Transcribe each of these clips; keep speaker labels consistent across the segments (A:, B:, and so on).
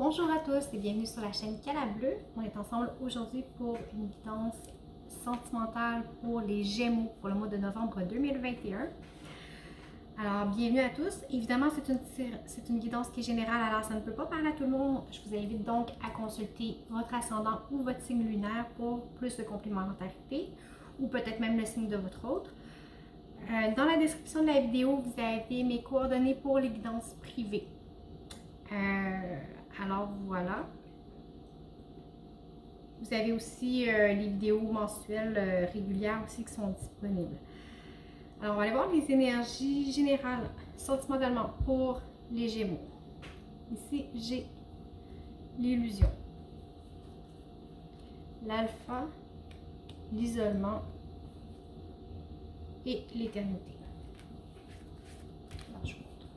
A: Bonjour à tous et bienvenue sur la chaîne Cala Bleu. On est ensemble aujourd'hui pour une guidance sentimentale pour les Gémeaux pour le mois de novembre 2021. Alors, bienvenue à tous. Évidemment, c'est une guidance qui est générale, alors ça ne peut pas parler à tout le monde. Je vous invite donc à consulter votre ascendant ou votre signe lunaire pour plus de complémentarité ou peut-être même le signe de votre autre. Dans la description de la vidéo, vous avez mes coordonnées pour les guidances privées. Alors voilà. Vous avez aussi les vidéos mensuelles régulières aussi qui sont disponibles. Alors on va aller voir les énergies générales sentimentalement pour les Gémeaux. Ici j'ai l'illusion, l'alpha, l'isolement et l'éternité. Alors je montre.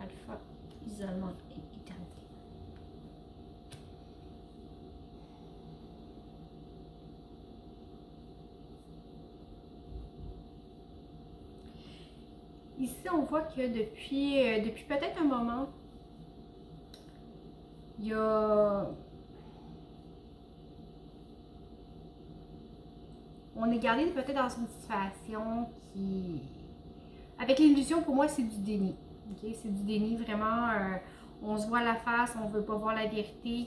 A: Alpha, isolement et éternité. Ici, on voit que depuis peut-être un moment, on est gardé peut-être dans une situation qui... Avec l'illusion, pour moi, c'est du déni. Okay? C'est du déni, vraiment. On se voit la face, on ne veut pas voir la vérité.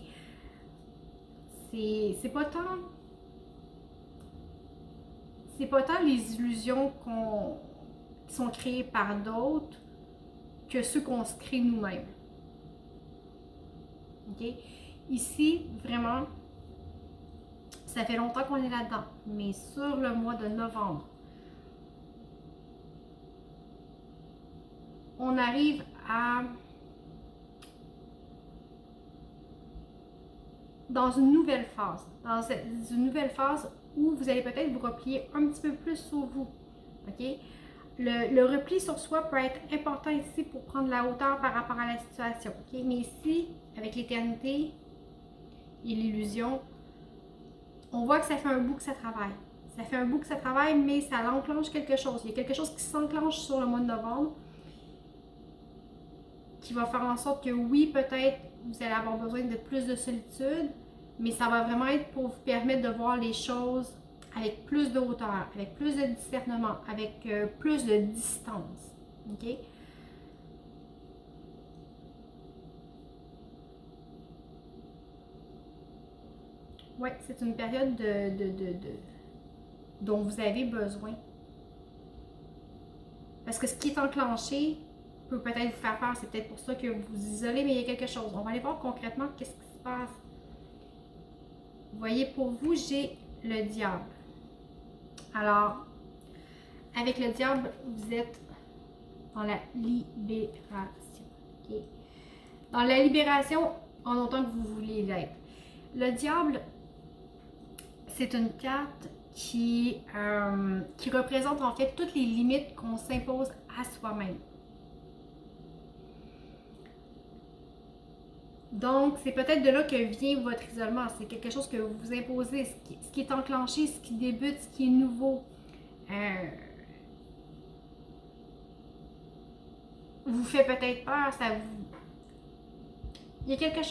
A: C'est pas tant... C'est pas tant les illusions qui sont créées par d'autres que ceux qu'on se crée nous-mêmes. Okay? Ici, vraiment, ça fait longtemps qu'on est là-dedans, mais sur le mois de novembre, on arrive dans une nouvelle phase, une nouvelle phase où vous allez peut-être vous replier un petit peu plus sur vous. OK? Le repli sur soi peut être important ici pour prendre la hauteur par rapport à la situation. OK? Mais ici, avec l'éternité et l'illusion, on voit que ça fait un bout que ça travaille. Ça fait un bout que ça travaille, mais ça enclenche quelque chose. Il y a quelque chose qui s'enclenche sur le mois de novembre qui va faire en sorte que oui, peut-être vous allez avoir besoin de plus de solitude, mais ça va vraiment être pour vous permettre de voir les choses avec plus de hauteur, avec plus de discernement, avec plus de distance. OK? Oui, c'est une période dont vous avez besoin. Parce que ce qui est enclenché peut peut-être vous faire peur. C'est peut-être pour ça que vous vous isolez, mais il y a quelque chose. On va aller voir concrètement qu'est-ce qui se passe. Vous voyez, pour vous, j'ai le diable. Alors, avec le diable, vous êtes dans la libération. Okay? Dans la libération, en autant que vous voulez l'être. Le diable, c'est une carte qui représente en fait toutes les limites qu'on s'impose à soi-même. Donc, c'est peut-être de là que vient votre isolement. C'est quelque chose que vous vous imposez, ce qui est enclenché, ce qui débute, ce qui est nouveau. Vous fait peut-être peur, ça vous... Il y a quelque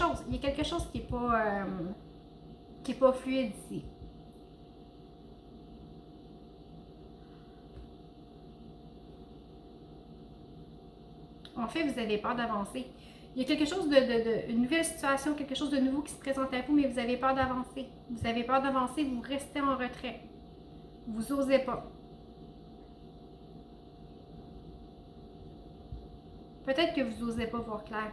A: chose qui est pas fluide ici. En fait, vous avez peur d'avancer. Il y a quelque chose une nouvelle situation, quelque chose de nouveau qui se présente à vous, mais vous avez peur d'avancer. Vous avez peur d'avancer, vous restez en retrait. Vous osez pas. Peut-être que vous n'osez pas voir clair.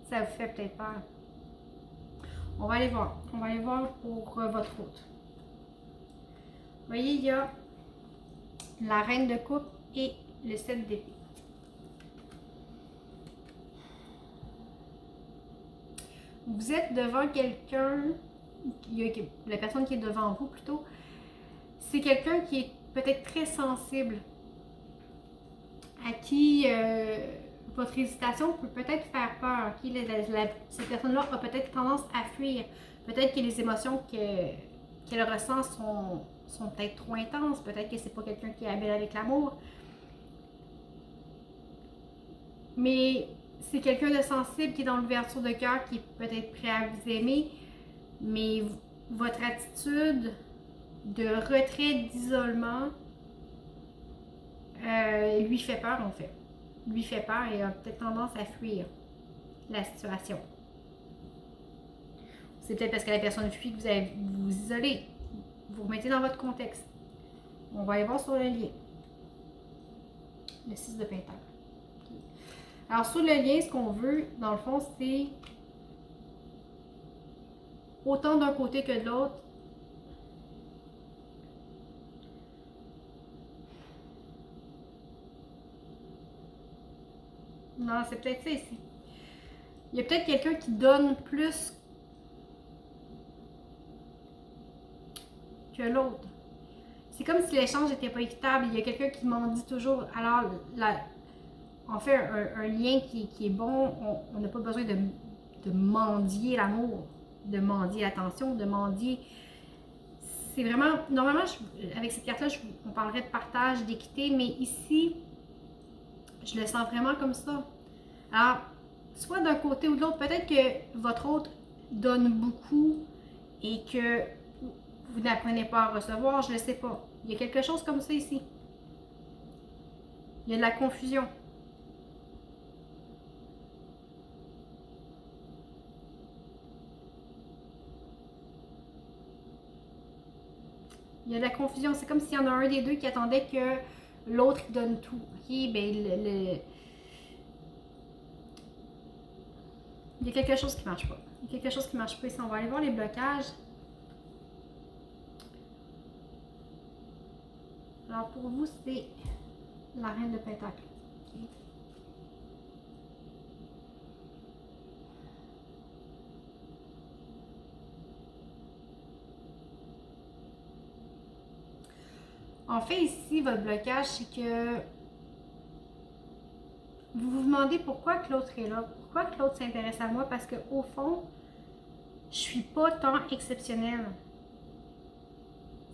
A: Ça vous fait peut-être peur. On va aller voir. On va aller voir pour votre hôte. Vous voyez, il y a la reine de coupe et le 7 d'épée. Vous êtes devant quelqu'un, la personne qui est devant vous plutôt, c'est quelqu'un qui est peut-être très sensible, à qui votre hésitation peut peut-être faire peur. Cette personne-là a peut-être tendance à fuir. Peut-être que les émotions qu'elle ressent sont peut-être trop intenses. Peut-être que c'est pas quelqu'un qui est habile avec l'amour. mais c'est quelqu'un de sensible qui est dans l'ouverture de cœur, qui est peut-être prêt à vous aimer, mais votre attitude de retrait, d'isolement, lui fait peur en fait. Lui fait peur et a peut-être tendance à fuir la situation. C'est peut-être parce que la personne fuit que vous allez vous isoler. Vous remettez dans votre contexte. On va aller voir sur le lien. Le 6 de Pentacle. Okay. Alors, sur le lien, ce qu'on veut, dans le fond, c'est autant d'un côté que de l'autre. Non, c'est peut-être ça ici. Il y a peut-être quelqu'un qui donne plus que l'autre. C'est comme si l'échange n'était pas équitable. Il y a quelqu'un qui m'en dit toujours. Alors, on fait un lien qui est bon. On n'a pas besoin de mendier l'amour, de mendier l'attention, de mendier. C'est vraiment. Normalement, avec cette carte-là, on parlerait de partage, d'équité, mais ici, je le sens vraiment comme ça. Alors, soit d'un côté ou de l'autre, peut-être que votre autre donne beaucoup et que vous n'apprenez pas à recevoir, je ne le sais pas. Il y a quelque chose comme ça ici. Il y a de la confusion. Il y a de la confusion. C'est comme s'il y en a un des deux qui attendait que l'autre donne tout. Ok, ben il y a quelque chose qui ne marche pas. Il y a quelque chose qui ne marche pas ici. On va aller voir les blocages. Alors pour vous, c'est la reine de Pentacle. Okay. En fait, ici, votre blocage, c'est que vous vous demandez pourquoi que l'autre est là, pourquoi que l'autre s'intéresse à moi, parce qu'au fond, je suis pas tant exceptionnelle.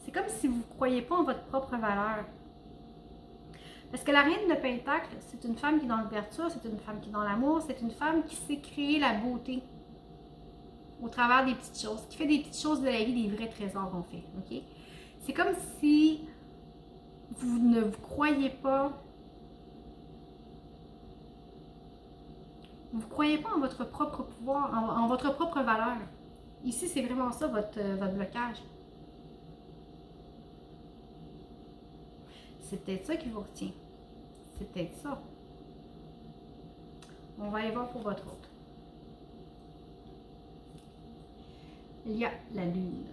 A: C'est comme si vous ne croyez pas en votre propre valeur. Parce que la reine de Pentacle, c'est une femme qui est dans l'ouverture, c'est une femme qui est dans l'amour, c'est une femme qui sait créer la beauté au travers des petites choses, qui fait des petites choses de la vie, des vrais trésors en fait. Okay? C'est comme si vous ne vous croyez pas. Vous ne croyez pas en votre propre pouvoir, en votre propre valeur. Ici, c'est vraiment ça votre blocage. C'est peut-être ça qui vous retient. C'est peut-être ça. On va aller voir pour votre autre. Il y a la lune.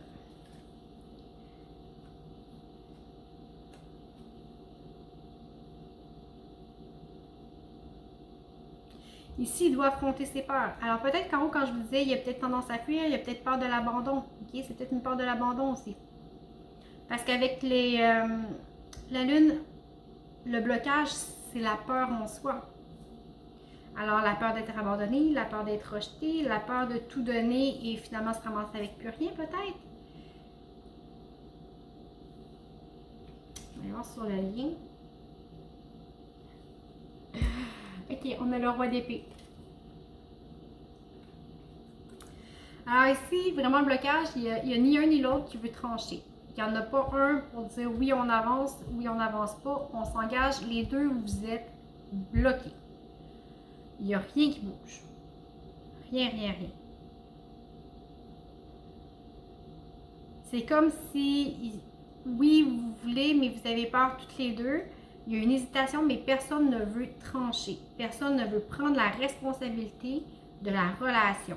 A: Ici, il doit affronter ses peurs. Alors peut-être qu'en haut, quand je vous disais, il y a peut-être tendance à fuir, il y a peut-être peur de l'abandon. Okay? C'est peut-être une peur de l'abandon aussi. Parce qu'avec la lune, le blocage, c'est la peur en soi. Alors la peur d'être abandonné, la peur d'être rejeté, la peur de tout donner et finalement se ramasser avec plus rien peut-être. On va voir sur le lien. Ok, on a le roi d'épée. Alors ici, vraiment le blocage, il n'y a ni un ni l'autre qui veut trancher. Il n'y en a pas un pour dire oui on avance, oui on n'avance pas, on s'engage, les deux vous êtes bloqués. Il n'y a rien qui bouge. Rien, rien, rien. C'est comme si, oui vous voulez, mais vous avez peur toutes les deux. Il y a une hésitation, mais personne ne veut trancher. Personne ne veut prendre la responsabilité de la relation.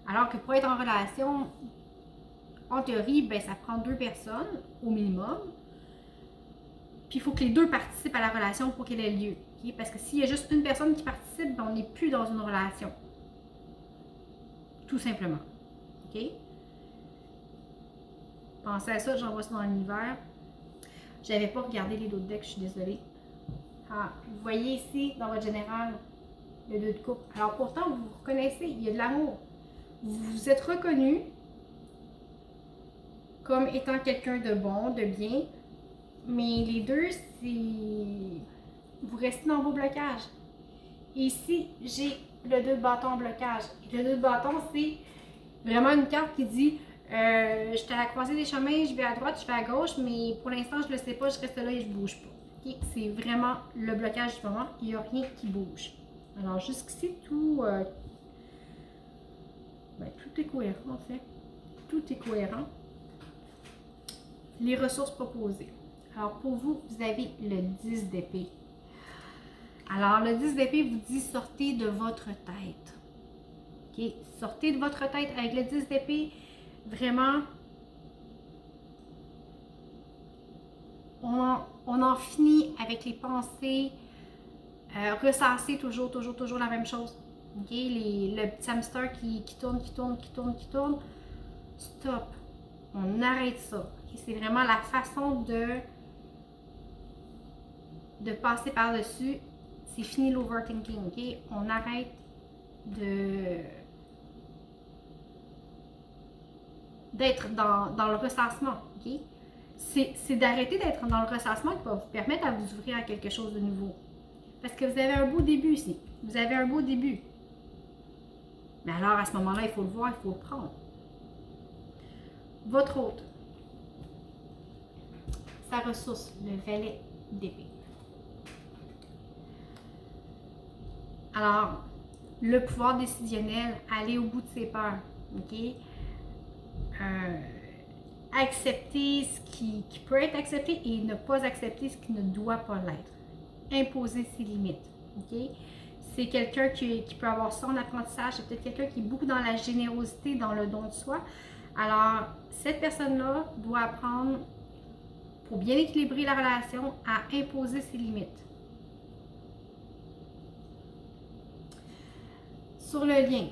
A: Alors que pour être en relation, en théorie, ben, ça prend deux personnes au minimum. Puis il faut que les deux participent à la relation pour qu'elle ait lieu. Okay? Parce que s'il y a juste une personne qui participe, ben, on n'est plus dans une relation. Tout simplement. OK? Pensez à ça, j'envoie ça dans l'univers. J'avais pas regardé les autres decks, je suis désolée. Ah, vous voyez ici, dans votre général, le 2 de coupe. Alors pourtant, vous vous reconnaissez, il y a de l'amour. Vous vous êtes reconnu comme étant quelqu'un de bon, de bien. Mais les deux, c'est... Vous restez dans vos blocages. Ici, j'ai le 2 de bâton en blocage. Et le 2 de bâton, c'est vraiment une carte qui dit je suis à la croisée des chemins, je vais à droite, je vais à gauche, mais pour l'instant, je ne le sais pas, je reste là et je ne bouge pas. Okay? C'est vraiment le blocage du moment, il n'y a rien qui bouge. Alors, jusqu'ici, tout est cohérent, en fait. Tout est cohérent. Les ressources proposées. Alors, pour vous, vous avez le 10 d'épée. Alors, le 10 d'épée vous dit sortez de votre tête. OK? Sortez de votre tête avec le 10 d'épée. Vraiment, on en finit avec les pensées. Ressasser toujours la même chose. OK? Le petit hamster qui tourne. Stop. On arrête ça. Okay? C'est vraiment la façon de passer par-dessus. C'est fini l'overthinking. OK? On arrête d'être dans le ressassement. Okay? C'est d'arrêter d'être dans le ressassement qui va vous permettre à vous ouvrir à quelque chose de nouveau. Parce que vous avez un beau début ici. Vous avez un beau début. Mais alors, à ce moment-là, il faut le voir, il faut le prendre. Votre hôte. Sa ressource, le valet d'épée. Alors, le pouvoir décisionnel, aller au bout de ses peurs. OK? Accepter ce qui peut être accepté et ne pas accepter ce qui ne doit pas l'être. Imposer ses limites. OK? C'est quelqu'un qui peut avoir ça en apprentissage. C'est peut-être quelqu'un qui est beaucoup dans la générosité, dans le don de soi. Alors, cette personne-là doit apprendre, pour bien équilibrer la relation, à imposer ses limites. Sur le lien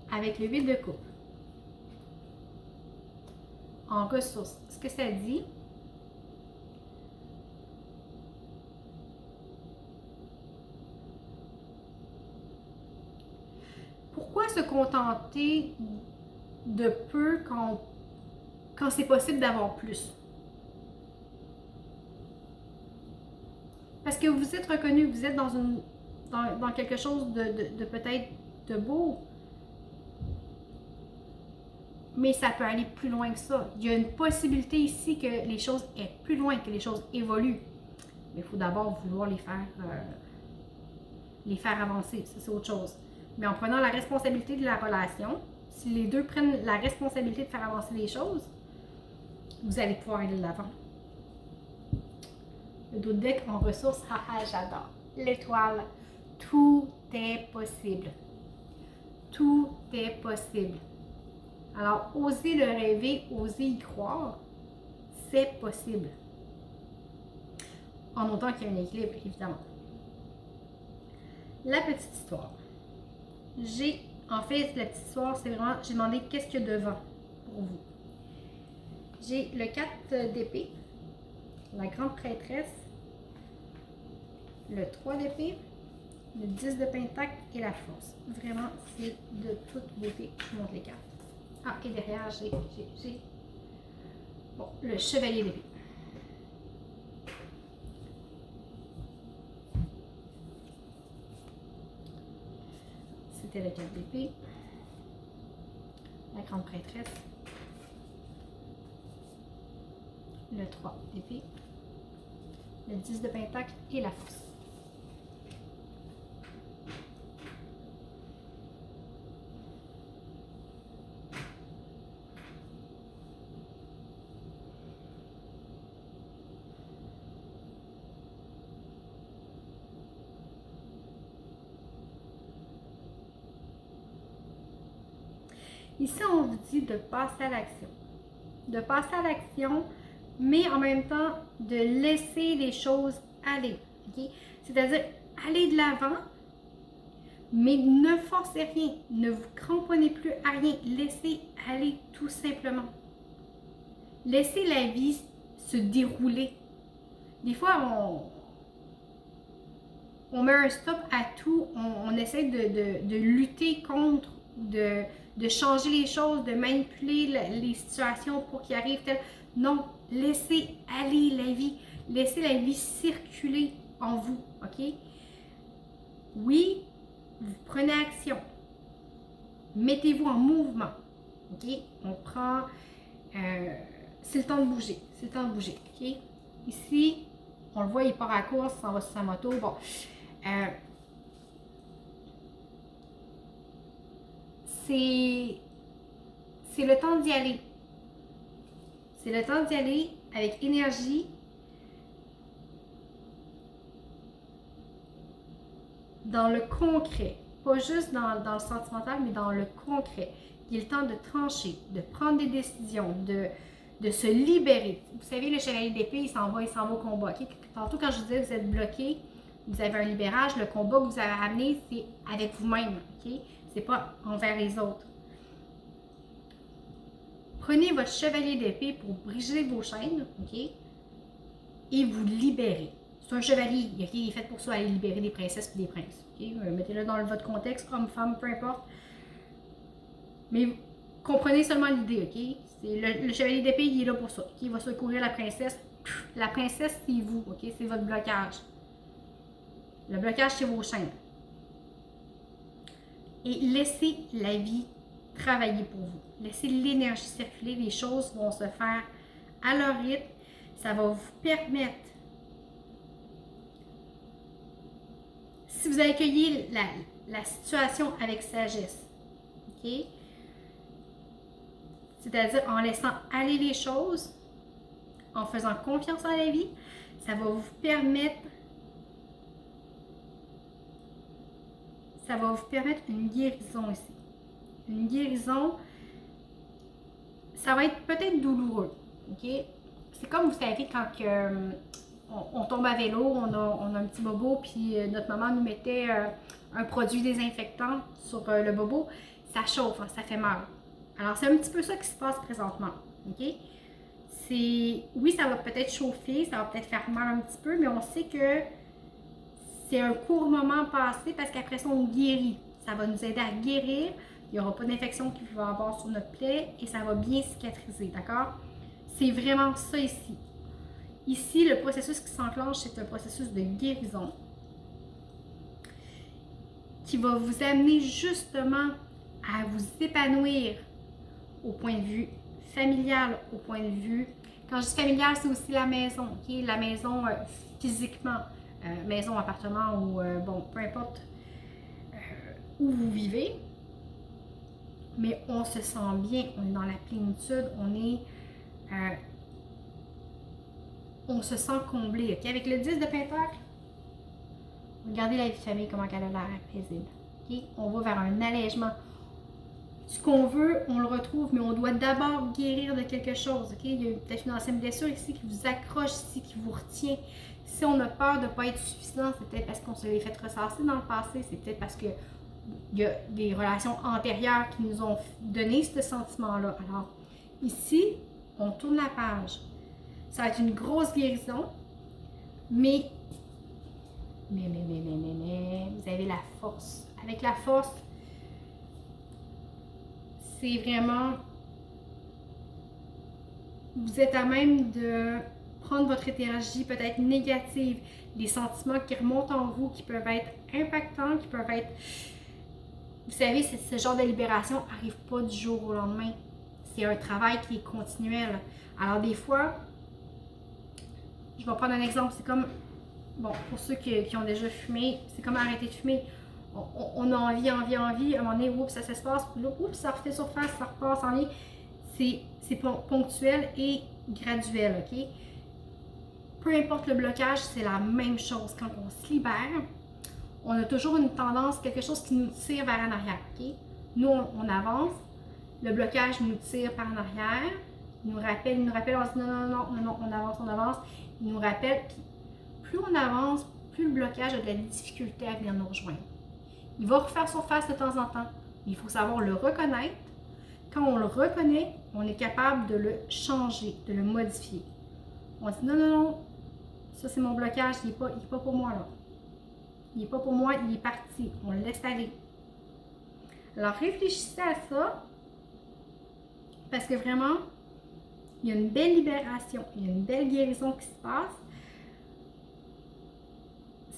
A: avec le 8 de coupe, en ressources, ce que ça dit, pourquoi se contenter de peu quand c'est possible d'avoir plus? Parce que vous êtes reconnu, vous êtes dans quelque chose de peut-être de beau, mais ça peut aller plus loin que ça. Il y a une possibilité ici que les choses aient plus loin, que les choses évoluent. Mais il faut d'abord vouloir les faire avancer. Ça, c'est autre chose. Mais en prenant la responsabilité de la relation, si les deux prennent la responsabilité de faire avancer les choses, vous allez pouvoir aller de l'avant. Le dos de deck en ressources, haha, j'adore. L'étoile, tout est possible. Tout est possible. Alors, osez le rêver, osez y croire, c'est possible. En autant qu'il y a un équilibre, évidemment. La petite histoire. En fait, la petite histoire, c'est vraiment, j'ai demandé qu'est-ce qu'il y a devant pour vous. J'ai le 4 d'épée, la grande prêtresse, le 3 d'épée, le 10 de pentacle et la force. Vraiment, c'est de toute beauté. Je vous montre les cartes. Ah, et derrière, j'ai bon, le chevalier d'épée. C'était le 4 d'épée, la grande prêtresse, le 3 d'épée, le 10 de pentacle et la force. Ici, on vous dit de passer à l'action. De passer à l'action, mais en même temps, de laisser les choses aller. Okay? C'est-à-dire, aller de l'avant, mais ne forcez rien. Ne vous cramponnez plus à rien. Laissez aller tout simplement. Laissez la vie se dérouler. Des fois, on met un stop à tout. On essaie de lutter contre, de changer les choses, de manipuler les situations pour qu'il arrive tel. Non, laissez aller la vie. Laissez la vie circuler en vous, OK? Oui, vous prenez action. Mettez-vous en mouvement. OK? On prend... c'est le temps de bouger. C'est le temps de bouger. OK? Ici, on le voit, il part à la course, il s'en va sur sa moto. Bon. C'est le temps d'y aller. C'est le temps d'y aller avec énergie. Dans le concret. Pas juste dans le sentimental, mais dans le concret. Il est le temps de trancher, de prendre des décisions, de se libérer. Vous savez, le chevalier d'épée, il s'en va au combat. Okay? Tantôt, quand je vous disais que vous êtes bloqué, vous avez un libérage, le combat que vous avez amené, c'est avec vous-même. Okay? C'est pas envers les autres. Prenez votre chevalier d'épée pour briser vos chaînes, OK? Et vous libérer. C'est un chevalier, il est fait pour ça, aller libérer des princesses et des princes. Okay? Mettez-le dans votre contexte, homme, femme, peu importe. Mais comprenez seulement l'idée, OK? C'est le chevalier d'épée, il est là pour ça. Okay? Il va secourir la princesse. La princesse, c'est vous, OK? C'est votre blocage. Le blocage, c'est vos chaînes. Et laissez la vie travailler pour vous. Laissez l'énergie circuler, les choses vont se faire à leur rythme. Ça va vous permettre, si vous accueillez la situation avec sagesse, OK? C'est-à-dire en laissant aller les choses, en faisant confiance à la vie, ça va vous permettre une guérison ici. Une guérison, ça va être peut-être douloureux, OK? C'est comme, vous savez, quand on tombe à vélo, on a un petit bobo, puis notre maman nous mettait un produit désinfectant sur le bobo, ça chauffe, hein, ça fait mal. Alors, c'est un petit peu ça qui se passe présentement, OK? Oui, ça va peut-être chauffer, ça va peut-être faire mal un petit peu, mais on sait que c'est un court moment passé parce qu'après ça, on guérit. Ça va nous aider à guérir. Il n'y aura pas d'infection qu'il va y avoir sur notre plaie et ça va bien cicatriser, d'accord? C'est vraiment ça ici. Ici, le processus qui s'enclenche, c'est un processus de guérison qui va vous amener justement à vous épanouir au point de vue familial, au point de vue... Quand je dis familial, c'est aussi la maison, OK? La maison physiquement, maison, appartement ou, bon, peu importe où vous vivez. Mais on se sent bien, on est dans la plénitude, on se sent comblé. Okay? Avec le 10 de Pentacle, regardez la vie de famille, comment elle a l'air paisible. Okay? On va vers un allègement. Ce qu'on veut, on le retrouve, mais on doit d'abord guérir de quelque chose. Okay? Il y a peut-être une ancienne blessure ici qui vous accroche, ici, qui vous retient. Si on a peur de ne pas être suffisant, c'est peut-être parce qu'on se l'est fait ressasser dans le passé, c'est peut-être parce que il y a des relations antérieures qui nous ont donné ce sentiment-là. Alors, ici, on tourne la page. Ça va être une grosse guérison, mais vous avez la force. Avec la force, c'est vraiment... Vous êtes à même de prendre votre énergie peut-être négative, les sentiments qui remontent en vous, qui peuvent être impactants, qui peuvent être... Vous savez, ce genre de libération n'arrive pas du jour au lendemain. C'est un travail qui est continuel. Alors des fois, je vais prendre un exemple, c'est comme, bon, pour ceux qui ont déjà fumé, c'est comme arrêter de fumer. On a envie, à un moment donné, oups, ça se passe, puis là, oups, ça refait surface, ça repasse en ligne. C'est ponctuel et graduel, OK? Peu importe le blocage, c'est la même chose. Quand on se libère, on a toujours une tendance, quelque chose qui nous tire vers en arrière, OK? Nous, on avance, le blocage nous tire par en arrière, il nous rappelle, on se dit non, on avance, il nous rappelle, puis plus on avance, plus le blocage a de la difficulté à venir nous rejoindre. Il va refaire surface de temps en temps, mais il faut savoir le reconnaître. Quand on le reconnaît, on est capable de le changer, de le modifier. On dit non, ça c'est mon blocage, il n'est pas pour moi là. Il n'est pas pour moi, il est parti. On le laisse aller. Alors réfléchissez à ça, parce que vraiment, il y a une belle libération, il y a une belle guérison qui se passe.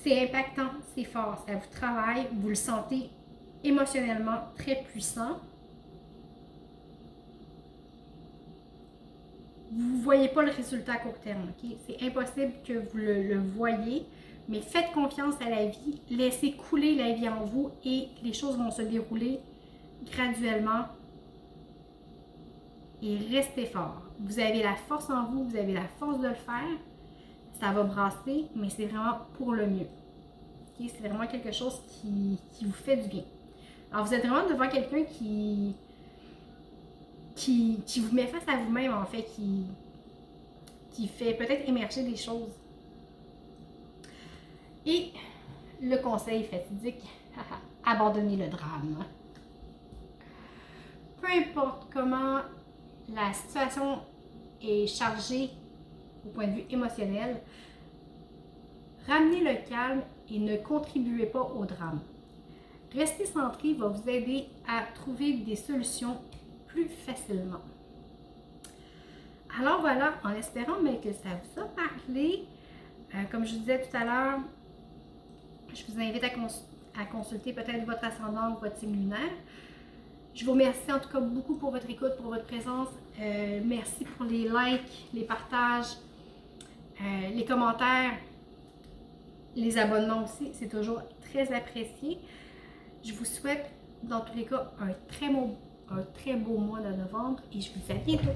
A: c'est impactant, c'est fort, ça vous travaille, vous le sentez émotionnellement très puissant. Vous ne voyez pas le résultat à court terme, ok? C'est impossible que vous le voyez, mais faites confiance à la vie, laissez couler la vie en vous et les choses vont se dérouler graduellement. Et restez fort. Vous avez la force en vous, vous avez la force de le faire. Ça va brasser, mais c'est vraiment pour le mieux. Okay? C'est vraiment quelque chose qui vous fait du bien. Alors, vous êtes vraiment devant quelqu'un qui vous met face à vous-même, en fait, qui fait peut-être émerger des choses. Et le conseil fatidique, abandonnez le drame. Peu importe comment la situation est chargée au point de vue émotionnel, ramenez le calme et ne contribuez pas au drame. Rester centré va vous aider à trouver des solutions plus facilement. Alors voilà, en espérant que ça vous a parlé, comme je vous disais tout à l'heure, je vous invite à consulter peut-être votre ascendant ou votre signe lunaire. Je vous remercie en tout cas beaucoup pour votre écoute, pour votre présence. Merci pour les likes, les partages, les commentaires, les abonnements aussi. C'est toujours très apprécié. Je vous souhaite dans tous les cas un très beau mois de novembre et je vous dis à bientôt.